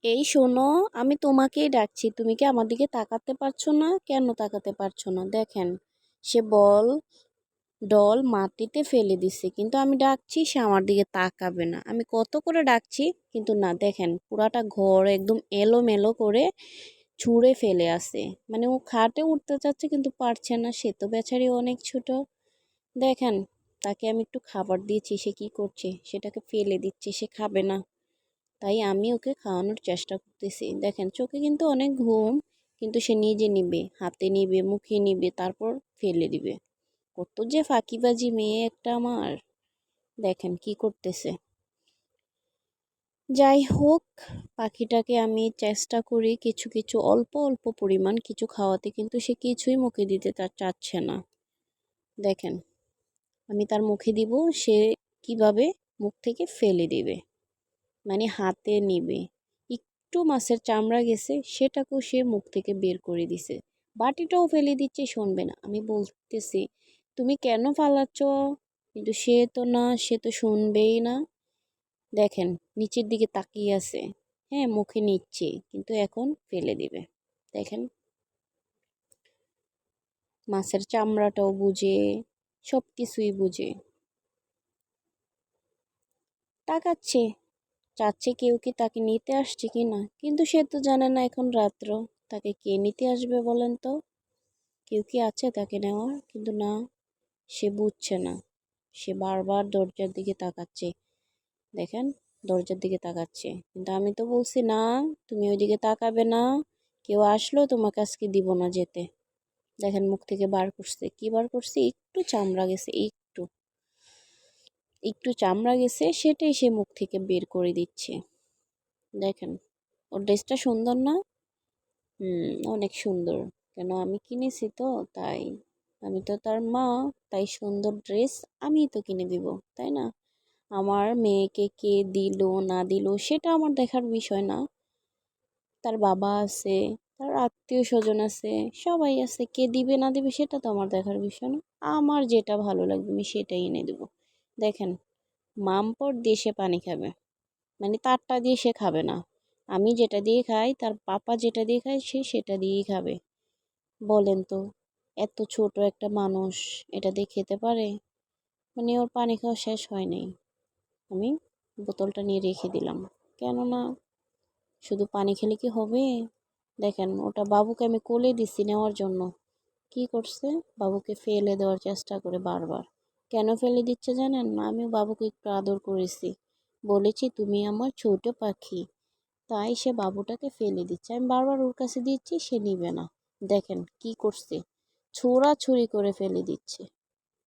এই শোনো, আমি তোমাকেই ডাকছি। তুমি কি আমার দিকে তাকাতে পারছো না? কেন তাকাতে পারছো না? দেখেন, সে ডল মাটিতে ফেলে দিছে, কিন্তু আমি ডাকছি সে আমার দিকে তাকাবে না। আমি কত করে ডাকছি, কিন্তু না। দেখেন, পুরাটা ঘর একদম এলোমেলো করে ছুঁড়ে ফেলে আসে। মানে ও খাটে উঠতে চাচ্ছে কিন্তু পারছে না, সে তো বেচারি অনেক ছোট। দেখেন, তাকে আমি একটু খাবার দিয়েছি, সে কি করছে? সেটাকে ফেলে দিচ্ছে, সে খাবে না। তাই আমি ওকে খাওয়ানোর চেষ্টা করতেছি। দেখেন, চোখে কিন্তু অনেক ঘুম, কিন্তু সে নিজে নিবে, হাতে নিবে, মুখে নিবে, তারপর ফেলে দিবে। কত যে ফাঁকিবাজি মেয়ে একটা আমার। দেখেন কি করতেছে। যাই হোক, পাখিটাকে আমি চেষ্টা করি কিছু কিছু অল্প অল্প পরিমাণ কিছু খাওয়াতে, কিন্তু সে কিছুই মুখে দিতে তার চাচ্ছে না। দেখেন, আমি তার মুখে দিব, সে কিভাবে মুখ থেকে ফেলে দিবে, মানে হাতে নিবে। একটু মাছের চামড়া গেছে, সেটাকেও সে মুখ থেকে বের করে দিছে। বাটিটাও ফেলে দিচ্ছে, শুনবে না। আমি বলতেছি, তুমি কেন ফালাচ্ছ? কিন্তু সে তো না, সে তো শুনবেই না। দেখেন, নিচের দিকে তাকিয়ে আছে। হ্যাঁ, মুখে নিচ্ছে, কিন্তু এখন ফেলে দিবে। দেখেন, মাছের চামড়াটাও বুঝে, সব কিছুই বুঝে। তাকাচ্ছে, চাচ্ছে কেউ কি তাকে নিতে আসছে কি না, কিন্তু সে তো জানে না এখন রাত্র। তাকে কে নিতে আসবে বলেন তো? কেউ কি আছে তাকে নেওয়ার? কিন্তু না, সে বুঝছে না। সে বারবার দরজার দিকে তাকাচ্ছে। দেখেন, দরজার দিকে তাকাচ্ছে, কিন্তু আমি তো বলছি না, তুমি ওইদিকে তাকাবে না। কেউ আসলেও তোমাকে আজকে দিব না যেতে। দেখেন, মুখ থেকে বার করছে। কি বার করছে? একটু চামড়া গেছে, একটু একটু চামড়া গেছে, সেটাই সে মুখ থেকে বের করে দিচ্ছে। দেখেন, ওর ড্রেসটা সুন্দর না? অনেক সুন্দর। কেন, আমি কিনেছি তো তাই। আমি তো তার মা, তাই সুন্দর ড্রেস আমিই তো কিনে দিব, তাই না? আমার মেয়েকে কে দিল না দিল সেটা আমার দেখার বিষয় না। তার বাবা আছে, তার আত্মীয় স্বজন আছে, সবাই আছে। কে দিবে না দিবে সেটা তো আমার দেখার বিষয় না। আমার যেটা ভালো লাগবে আমি সেটাই এনে দেব। দেখেন, মামপর দিয়ে সে পানি খাবে, মানে তারটা দিয়ে সে খাবে না। আমি যেটা দিয়ে খাই, তার পাপা যেটা দিয়ে খায়, সে সেটা দিয়েই খাবে। বলেন তো, এত ছোট একটা মানুষ এটা দিয়ে খেতে পারে? মানে ওর পানি খাওয়া শেষ হয় নাই। আমি বোতলটা নিয়ে রেখে দিলাম, কেননা শুধু পানি খেলে কি হবে? দেখেন, ওটা বাবুকে আমি কোলে দিছি নেওয়ার জন্য। কি করছে? বাবুকে ফেলে দেওয়ার চেষ্টা করে বারবার। কেন ফেলে দিচ্ছে জানেন না? আমি বাবুকে একটু আদর করেছি, বলেছি তুমি আমার ছোট পাখি, তাই সে বাবুটাকে ফেলে দিচ্ছে। আমি বারবার ওর কাছে দিচ্ছি, সে নিবে না। দেখেন কি করছে, ছোড়াছুড়ি করে ফেলে দিচ্ছে।